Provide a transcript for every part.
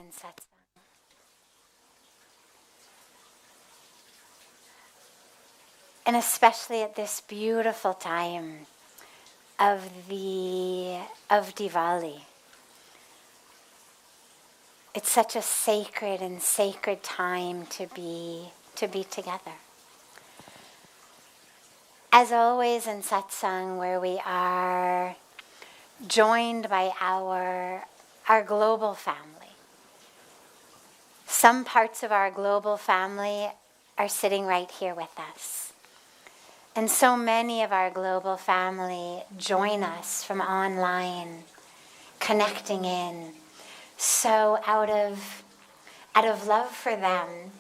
in Satsang. And especially at this beautiful time of Diwali. It's such a sacred time to be together. As always in Satsang, where we are joined by our global family. Some parts of our global family are sitting right here with us. And so many of our global family join us from online, connecting in. So out of love for them,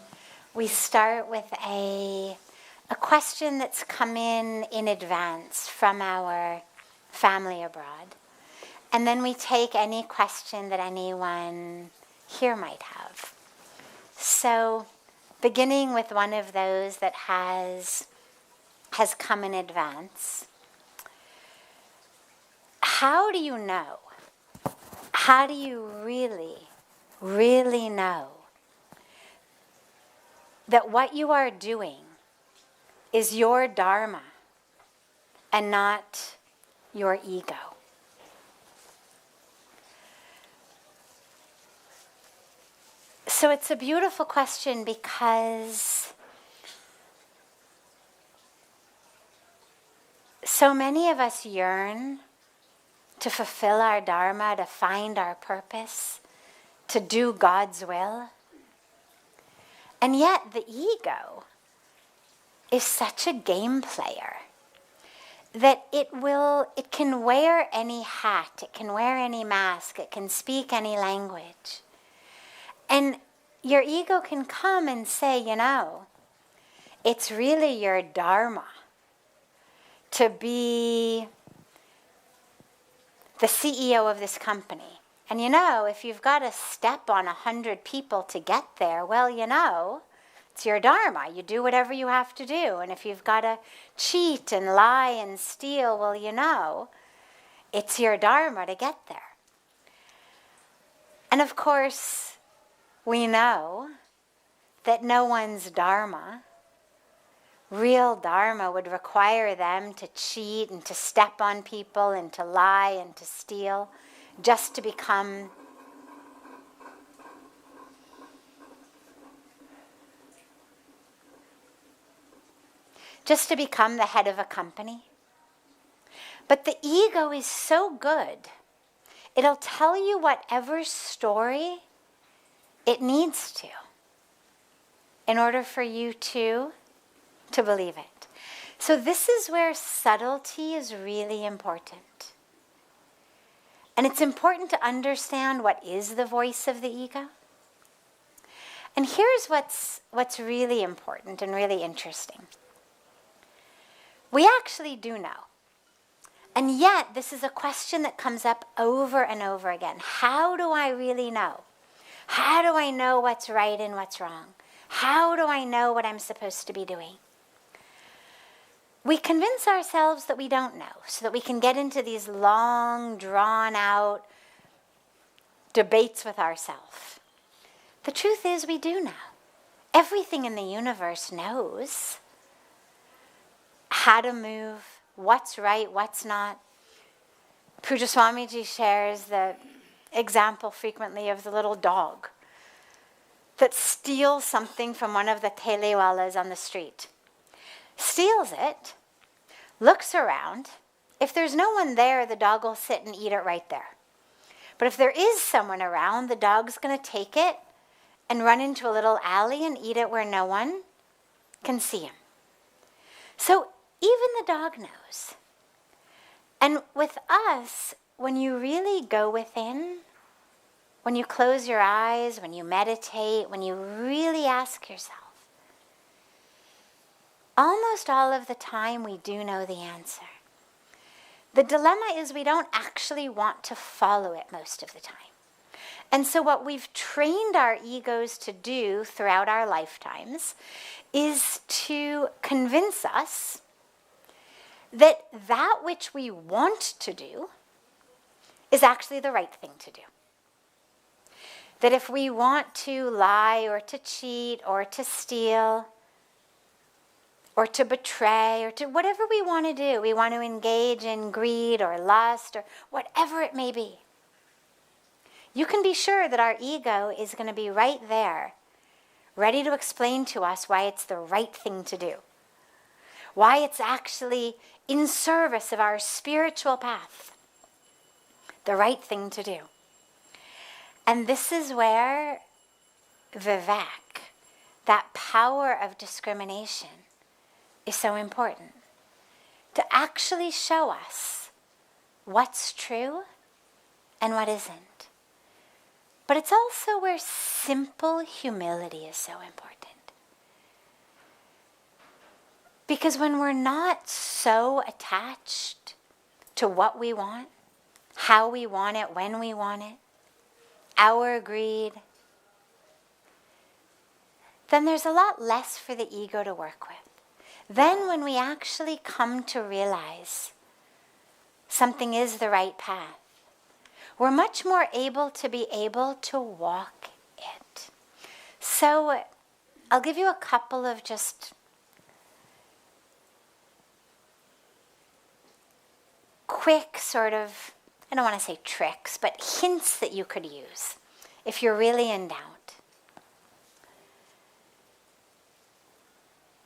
we start with a question that's come in advance from our family abroad. And then we take any question that anyone here might have. So beginning with one of those that has come in advance. How do you know? How do you really know that what you are doing is your Dharma and not your ego? So it's a beautiful question because so many of us yearn to fulfill our Dharma, to find our purpose, to do God's will. And yet the ego is such a game player that it can wear any hat, it can wear any mask, it can speak any language. And your ego can come and say, it's really your Dharma to be the CEO of this company. And if you've got to step on 100 people to get there, well, it's your Dharma. You do whatever you have to do. And if you've got to cheat and lie and steal, well, it's your Dharma to get there. And of course, we know that no one's Dharma, real Dharma, would require them to cheat and to step on people and to lie and to steal just to become the head of a company. But the ego is so good, it'll tell you whatever story it needs to in order for you to believe it. So this is where subtlety is really important. And it's important to understand what is the voice of the ego. And here's what's really important and really interesting. We actually do know. And yet, this is a question that comes up over and over again. How do I really know? How do I know what's right and what's wrong? How do I know what I'm supposed to be doing? We convince ourselves that we don't know, so that we can get into these long, drawn-out debates with ourselves. The truth is, we do know. Everything in the universe knows how to move, what's right, what's not. Pujya Swamiji shares the example frequently of the little dog that steals something from one of the telewalas on the street. Steals it, looks around. If there's no one there, the dog will sit and eat it right there. But if there is someone around, the dog's going to take it and run into a little alley and eat it where no one can see him. So even the dog knows. And with us, when you really go within, when you close your eyes, when you meditate, when you really ask yourself, almost all of the time we do know the answer. The dilemma is we don't actually want to follow it most of the time. And so what we've trained our egos to do throughout our lifetimes is to convince us that which we want to do is actually the right thing to do. That if we want to lie or to cheat or to steal or to betray or to whatever we want to do, we want to engage in greed or lust or whatever it may be, you can be sure that our ego is going to be right there, ready to explain to us why it's the right thing to do, why it's actually in service of our spiritual path, the right thing to do. And this is where Vivek, that power of discrimination, is so important. To actually show us what's true and what isn't. But it's also where simple humility is so important. Because when we're not so attached to what we want, how we want it, when we want it, our greed, then there's a lot less for the ego to work with. Then when we actually come to realize something is the right path, we're much more able to walk it. So I'll give you a couple of just quick sort of, I don't want to say tricks, but hints that you could use if you're really in doubt.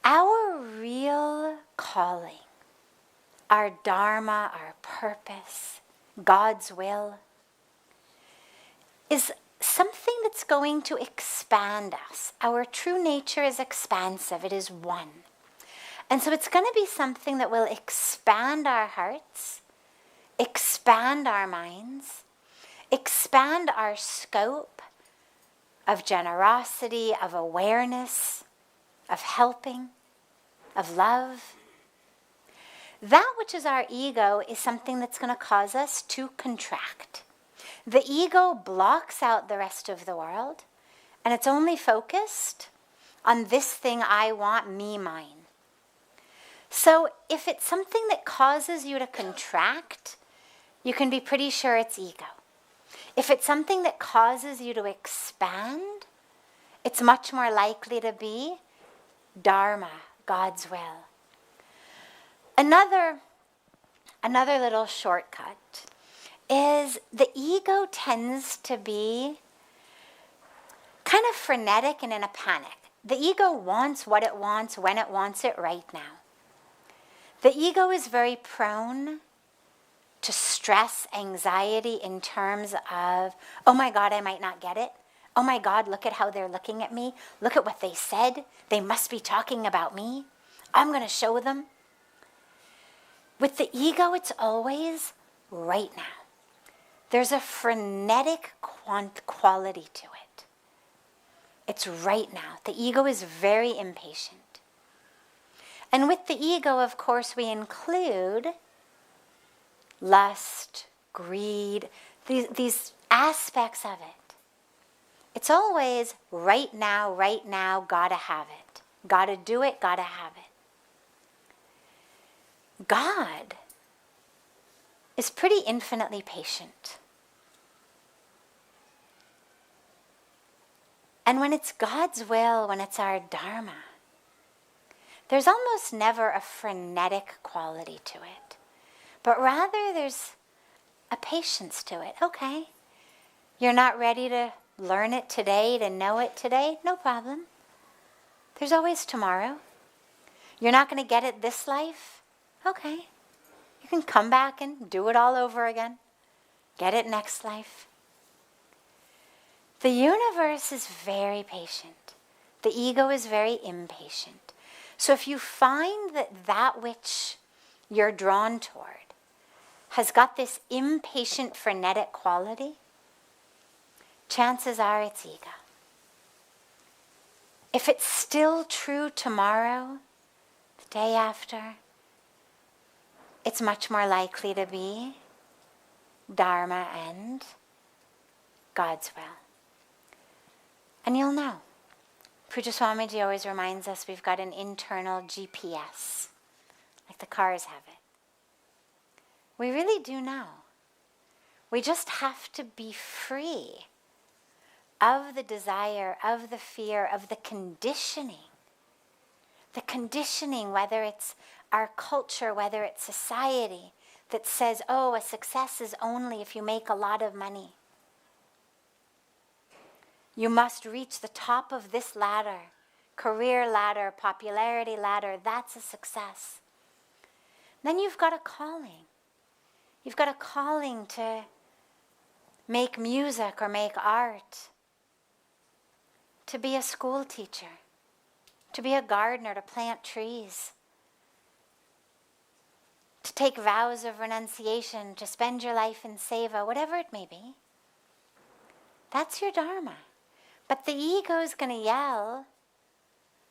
Our real calling, our Dharma, our purpose, God's will, is something that's going to expand us. Our true nature is expansive. It is one. And so it's going to be something that will expand our hearts, expand our minds, expand our scope of generosity, of awareness, of helping, of love. That which is our ego is something that's going to cause us to contract. The ego blocks out the rest of the world, and it's only focused on this thing I want, me, mine. So if it's something that causes you to contract, you can be pretty sure it's ego. If it's something that causes you to expand, it's much more likely to be Dharma, God's will. Another little shortcut is the ego tends to be kind of frenetic and in a panic. The ego wants what it wants when it wants it right now. The ego is very prone to stress, anxiety in terms of, oh my God, I might not get it. Oh my God, look at how they're looking at me. Look at what they said. They must be talking about me. I'm going to show them. With the ego, it's always right now. There's a frenetic quality to it. It's right now. The ego is very impatient. And with the ego, of course, we include lust, greed, these aspects of it. It's always right now, gotta have it. Gotta do it, gotta have it. God is pretty infinitely patient. And when it's God's will, when it's our Dharma, there's almost never a frenetic quality to it. But rather there's a patience to it. Okay, you're not ready to learn it today, to know it today? No problem. There's always tomorrow. You're not going to get it this life? Okay. You can come back and do it all over again. Get it next life. The universe is very patient. The ego is very impatient. So if you find that which you're drawn toward has got this impatient, frenetic quality, chances are it's ego. If it's still true tomorrow, the day after, it's much more likely to be Dharma and God's will. And you'll know. Pujya Swamiji always reminds us we've got an internal GPS, like the cars have it. We really do know. We just have to be free of the desire, of the fear, of the conditioning. The conditioning, whether it's our culture, whether it's society, that says, oh, a success is only if you make a lot of money. You must reach the top of this ladder, career ladder, popularity ladder, that's a success. Then you've got a calling. You've got a calling to make music or make art, to be a school teacher, to be a gardener, to plant trees, to take vows of renunciation, to spend your life in seva, whatever it may be. That's your Dharma. But the ego's going to yell,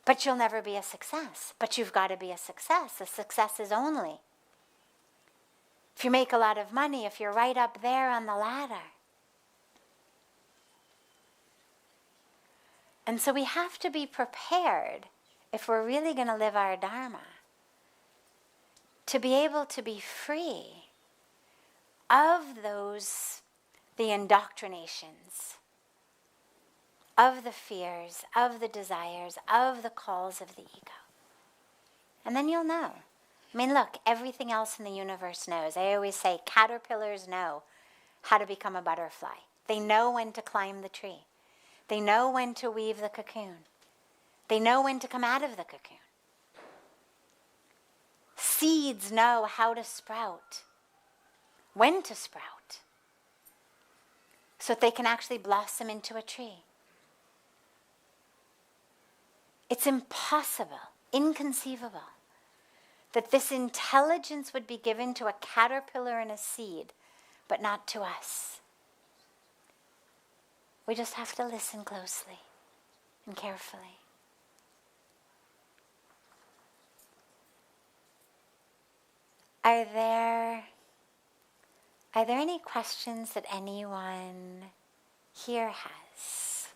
but you'll never be a success. But you've got to be a success. A success is only if you make a lot of money, if you're right up there on the ladder. And so we have to be prepared, if we're really going to live our Dharma, to be able to be free of the indoctrinations, of the fears, of the desires, of the calls of the ego. And then you'll know. I mean, look, everything else in the universe knows. I always say caterpillars know how to become a butterfly. They know when to climb the tree. They know when to weave the cocoon. They know when to come out of the cocoon. Seeds know how to sprout, when to sprout, so that they can actually blossom into a tree. It's impossible, inconceivable, that this intelligence would be given to a caterpillar and a seed, but not to us. We just have to listen closely and carefully. Are there any questions that anyone here has?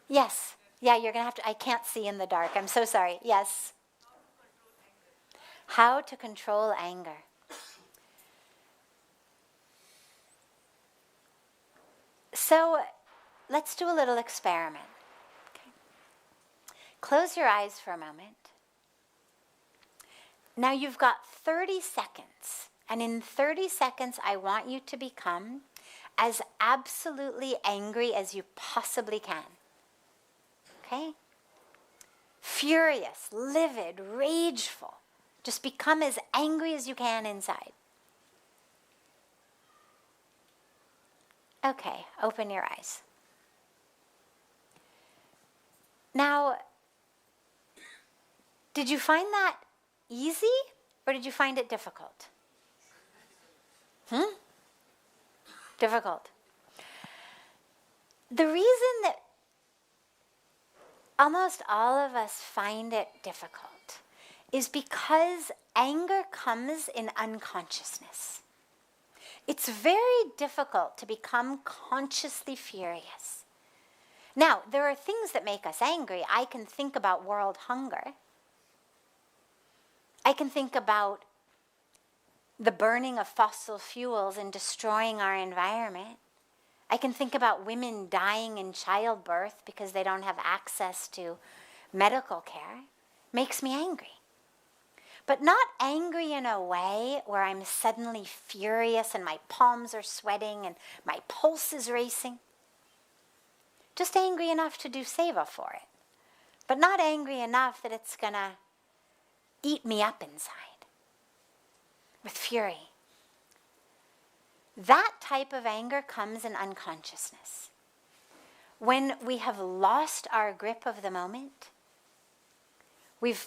Yes. Yeah, you're going to have to, I can't see in the dark. I'm so sorry. Yes. How to control anger. So let's do a little experiment. Okay. Close your eyes for a moment. Now you've got 30 seconds. And in 30 seconds, I want you to become as absolutely angry as you possibly can. Okay? Furious, livid, rageful. Just become as angry as you can inside. Okay, open your eyes. Now, did you find that easy or did you find it difficult? Difficult. The reason that almost all of us find it difficult is because anger comes in unconsciousness. It's very difficult to become consciously furious. Now, there are things that make us angry. I can think about world hunger. I can think about the burning of fossil fuels and destroying our environment. I can think about women dying in childbirth because they don't have access to medical care. Makes me angry. But not angry in a way where I'm suddenly furious and my palms are sweating and my pulse is racing. Just angry enough to do seva for it. But not angry enough that it's going to eat me up inside with fury. That type of anger comes in unconsciousness. When we have lost our grip of the moment, we've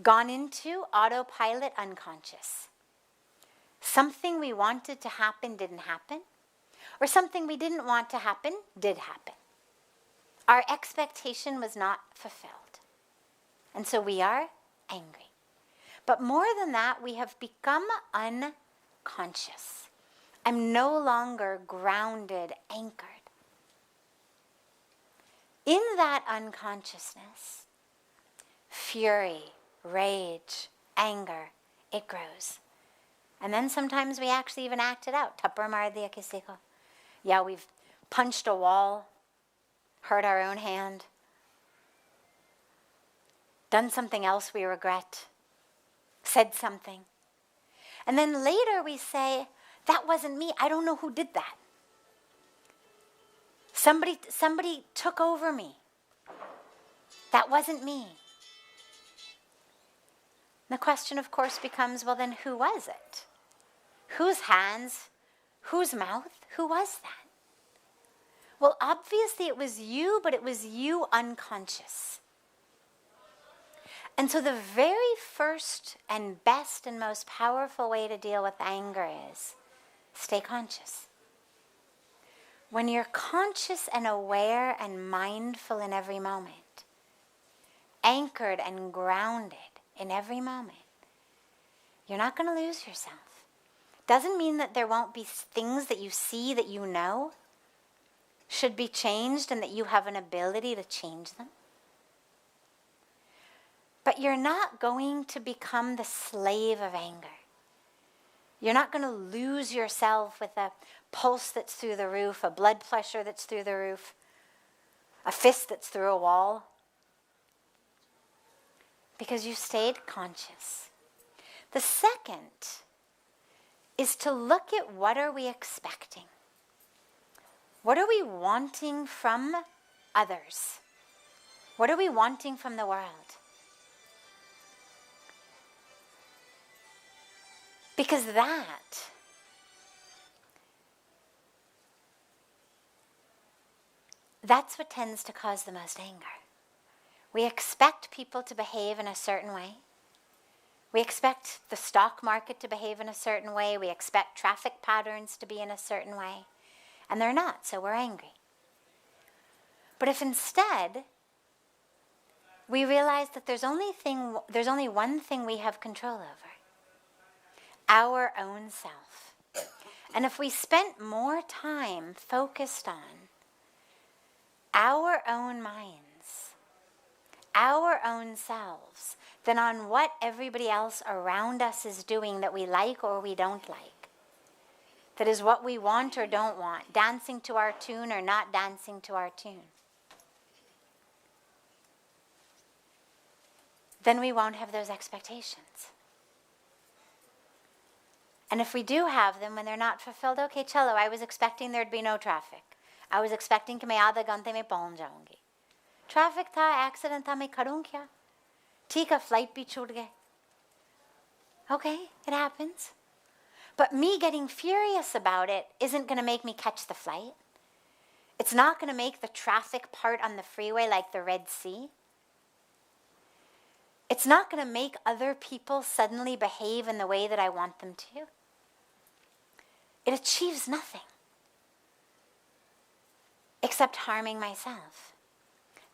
gone into autopilot unconscious. Something we wanted to happen didn't happen, or something we didn't want to happen did happen. Our expectation was not fulfilled. And so we are angry. But more than that, we have become unconscious. I'm no longer grounded, anchored. In that unconsciousness, fury, rage, anger, it grows. And then sometimes we actually even act it out. Tappar maar diya kisi ko. Yeah, we've punched a wall, hurt our own hand, done something else we regret, said something. And then later we say, that wasn't me. I don't know who did that. Somebody took over me. That wasn't me. The question, of course, becomes, well, then who was it? Whose hands? Whose mouth? Who was that? Well, obviously it was you, but it was you unconscious. And so the very first and best and most powerful way to deal with anger is stay conscious. When you're conscious and aware and mindful in every moment, anchored and grounded in every moment, you're not going to lose yourself. Doesn't mean that there won't be things that you see that you know should be changed and that you have an ability to change them. But you're not going to become the slave of anger. You're not going to lose yourself with a pulse that's through the roof, a blood pressure that's through the roof, a fist that's through a wall. Because you stayed conscious. The second is to look at what are we expecting. What are we wanting from others? What are we wanting from the world? Because that's what tends to cause the most anger. We expect people to behave in a certain way. We expect the stock market to behave in a certain way. We expect traffic patterns to be in a certain way. And they're not, so we're angry. But if instead we realize that there's only one thing we have control over, our own self. And if we spent more time focused on our own minds, our own selves, than on what everybody else around us is doing that we like or we don't like, that is what we want or don't want, dancing to our tune or not dancing to our tune, then we won't have those expectations. And if we do have them, when they're not fulfilled, okay, chalo, I was expecting there'd be no traffic. I was expecting कि मैं आधा घंटे में पहुंच जाऊंगी. Traffic था, accident था, मैं करूं क्या? ठीक है, flight भी छूट गए. Okay, it happens. But me getting furious about it isn't going to make me catch the flight. It's not going to make the traffic part on the freeway like the Red Sea. It's not going to make other people suddenly behave in the way that I want them to. It achieves nothing except harming myself.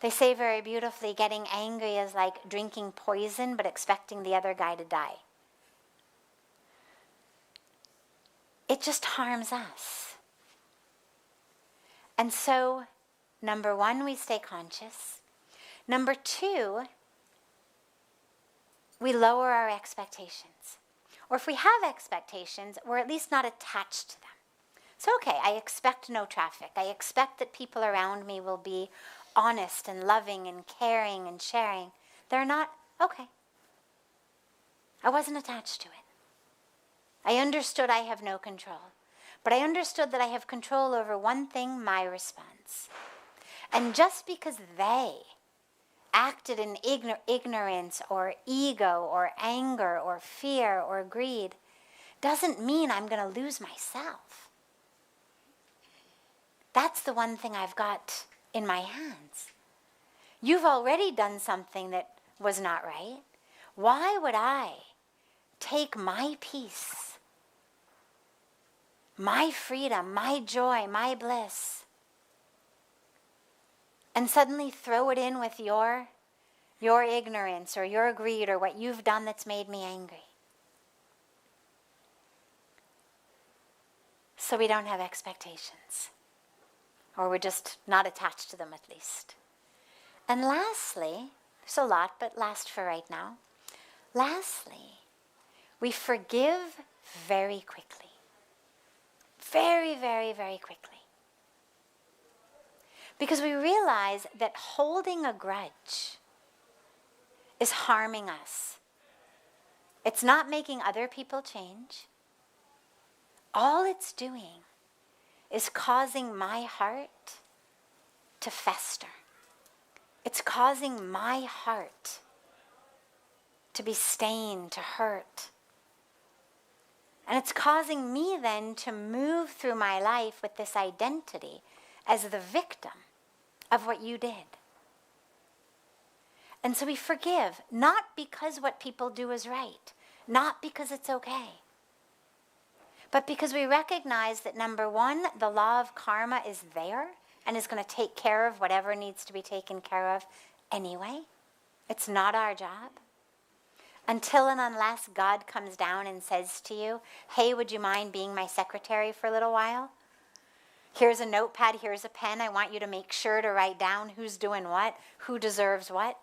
They say very beautifully, getting angry is like drinking poison but expecting the other guy to die. It just harms us. And so, number one, we stay conscious. Number two, we lower our expectations. Or if we have expectations, we're at least not attached to them. So, okay, I expect no traffic. I expect that people around me will be honest and loving and caring and sharing. They're not, okay. I wasn't attached to it. I understood I have no control. But I understood that I have control over one thing, my response. And just because they acted in ignorance or ego or anger or fear or greed doesn't mean I'm going to lose myself. That's the one thing I've got in my hands. You've already done something that was not right. Why would I take my peace, my freedom, my joy, my bliss, and suddenly throw it in with your ignorance or your greed or what you've done that's made me angry? So we don't have expectations. Or we're just not attached to them at least. And lastly, There's a lot, but last for right now. Lastly, we forgive very quickly. Very, very, very quickly. Because we realize that holding a grudge is harming us. It's not making other people change. All it's doing is causing my heart to fester. It's causing my heart to be stained, to hurt. And it's causing me then to move through my life with this identity as the victim of what you did. And so we forgive, not because what people do is right, not because it's okay, but because we recognize that, number one, the law of karma is there and is going to take care of whatever needs to be taken care of anyway. It's not our job. Until and unless God comes down and says to you, hey, would you mind being my secretary for a little while? Here's a notepad, here's a pen. I want you to make sure to write down who's doing what, who deserves what.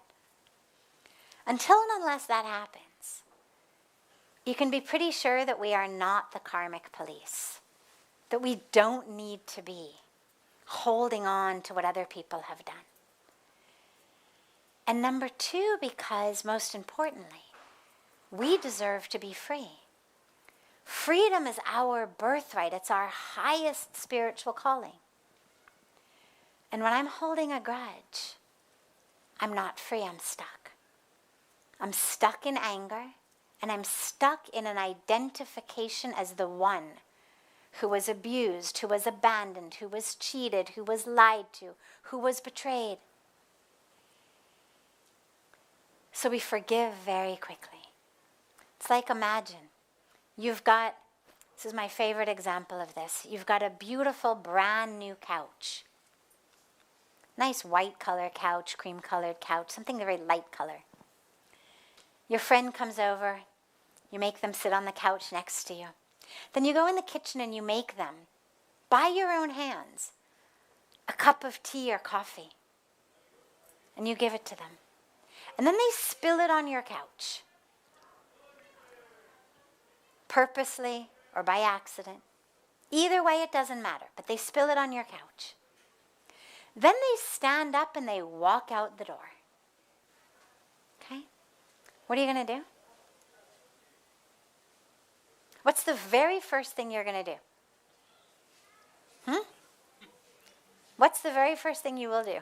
Until and unless that happens, you can be pretty sure that we are not the karmic police, that we don't need to be holding on to what other people have done. And number two, because most importantly, we deserve to be free. Freedom is our birthright. It's our highest spiritual calling. And when I'm holding a grudge, I'm not free, I'm stuck. I'm stuck in anger, and I'm stuck in an identification as the one who was abused, who was abandoned, who was cheated, who was lied to, who was betrayed. So we forgive very quickly. It's like, imagine, you've got, this is my favorite example of this, you've got a beautiful brand new couch. Nice white color couch, cream colored couch, something very light color. Your friend comes over, you make them sit on the couch next to you. Then you go in the kitchen and you make them, by your own hands, a cup of tea or coffee. And you give it to them. And then they spill it on your couch. Purposely or by accident. Either way, it doesn't matter, but they spill it on your couch. Then they stand up and they walk out the door. Okay? What are you going to do? What's the very first thing you're going to do? What's the very first thing you will do?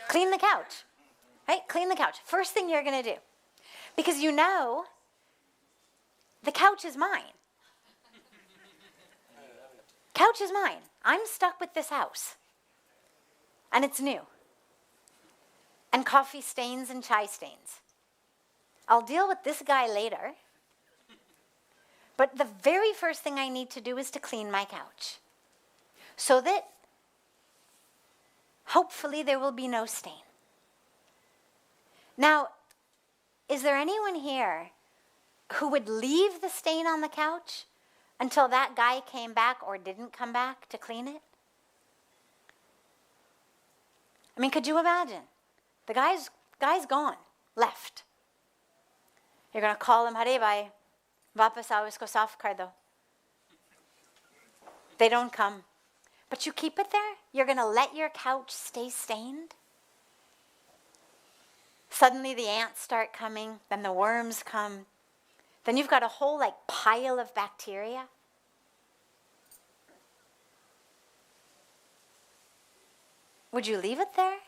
Clean the couch. Right? Clean the couch. First thing you're going to do. Because you know the couch is mine. Couch is mine. I'm stuck with this house. And it's new. And coffee stains and chai stains. I'll deal with this guy later. But the very first thing I need to do is to clean my couch. So that hopefully there will be no stain. Now, is there anyone here who would leave the stain on the couch until that guy came back or didn't come back to clean it? I mean, could you imagine? The guy's gone, left. You're going to call him, Hare bhai, vapas aao, isko saaf kar do. They don't come. But you keep it there? You're going to let your couch stay stained? Suddenly the ants start coming, then the worms come. Then you've got a whole pile of bacteria. Would you leave it there?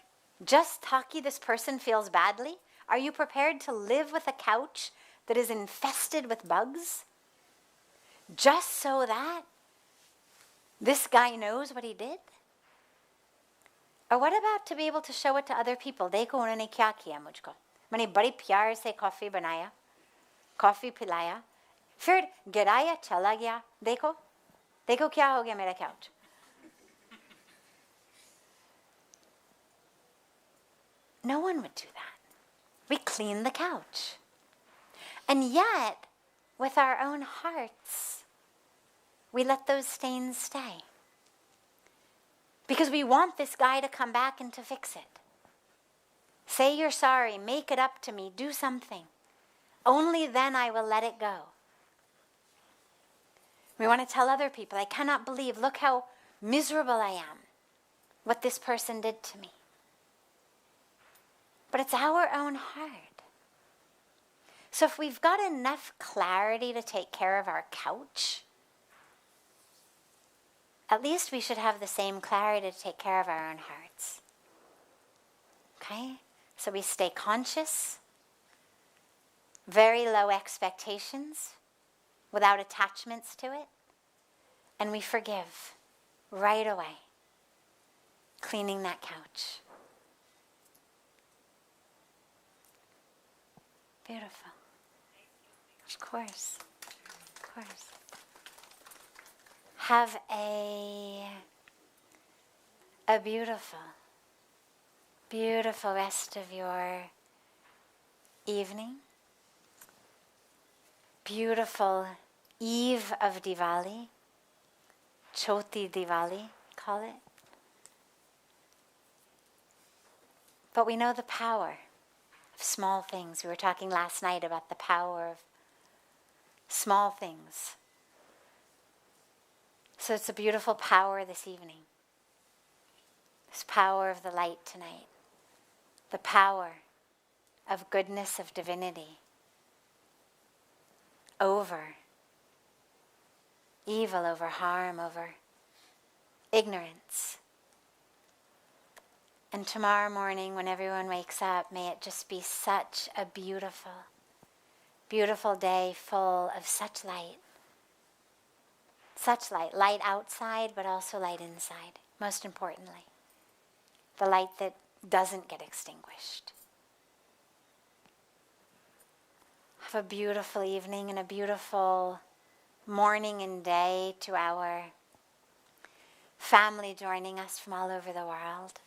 Just Taki, this person feels badly? Are you prepared to live with a couch that is infested with bugs? Just so that this guy knows what he did? Or what about to be able to show it to other people? Dekho unhone kya kiya mujhko. Maine bade pyar se coffee banaya, coffee pilaya, fir giraya chala gaya. Dekho kya ho gaya mera couch. No one would do that. We clean the couch. And yet, with our own hearts, we let those stains stay. Because we want this guy to come back and to fix it. Say you're sorry, make it up to me, do something. Only then I will let it go. We want to tell other people, I cannot believe, look how miserable I am, what this person did to me. But it's our own heart. So if we've got enough clarity to take care of our couch, at least we should have the same clarity to take care of our own hearts. Okay? So we stay conscious, very low expectations, without attachments to it, and we forgive right away, cleaning that couch. Beautiful. Of course. Of course. Have a beautiful, beautiful rest of your evening. Beautiful eve of Diwali. Choti Diwali, call it. But we know the power of small things. We were talking last night about the power of small things. So it's a beautiful power this evening. This power of the light tonight. The power of goodness, of divinity over evil, over harm, over ignorance. And tomorrow morning when everyone wakes up, may it just be such a beautiful, beautiful day full of such light. Such light. Light outside, but also light inside, most importantly. The light that doesn't get extinguished. Have a beautiful evening and a beautiful morning and day to our family joining us from all over the world.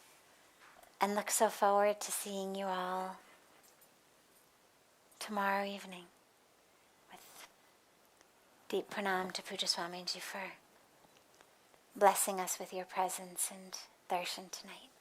And look so forward to seeing you all tomorrow evening. With deep pranam to Pujya Swamiji for blessing us with your presence and darshan tonight.